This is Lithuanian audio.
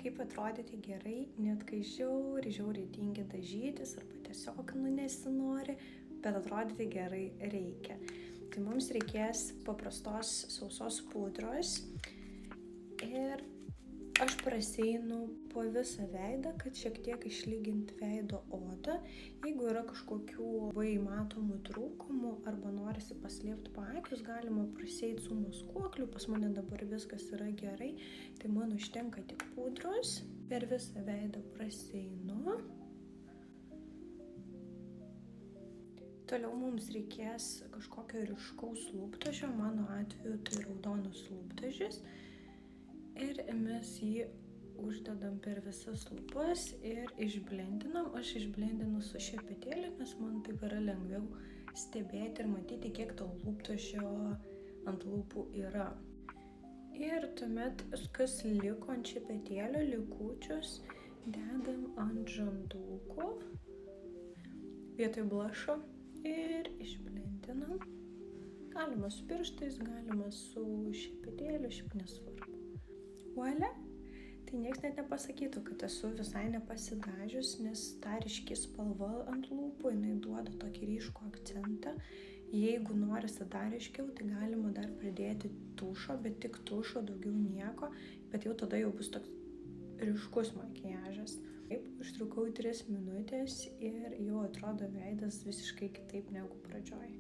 kaip atrodyti gerai, net kai žiauriai tingi dažytis arba tiesiog nesinori, bet atrodyti gerai reikia. Tai mums reikės paprastos sausos pudros ir aš praseinu po visą veidą, kad šiek tiek išlyginti veido odą. Jeigu yra kažkokių labai matomų trūkumų arba norisi paslėpti paakius, galima praseiti su maskuokliu. Pas mane dabar viskas yra gerai, tai man užtenka tik pudros. Per visą veidą praseinu. Toliau mums reikės kažkokio ryškaus lūpdažio, mano atveju tai raudonas lūpdažis. Ir mes jį uždedam per visas lūpas ir išblendinam. Aš išblendinu su šepetėliu, nes man taip yra lengviau stebėti ir matyti, kiek to lūpdažio ant lūpų yra. Ir tuomet, kas liko ant šepetėlio, likučius dedam ant žandukų vietoj blušo ir išblendinam. Galima su pirštais, galima su šepetėliu, šiaip nesvarbu. Voilà. Tai nieks net nepasakytų, kad esu visai nepasidažius, nes ta ryški spalva ant lūpų, jinai duoda tokį ryškų akcentą. Jeigu norisi dar ryškiau, tai galima dar pridėti tušo, bet tik tušo, daugiau nieko, bet jau tada jau bus toks ryškus makiažas. Taip, užtrukau 3 minutės ir jau atrodo veidas visiškai kitaip negu pradžioj.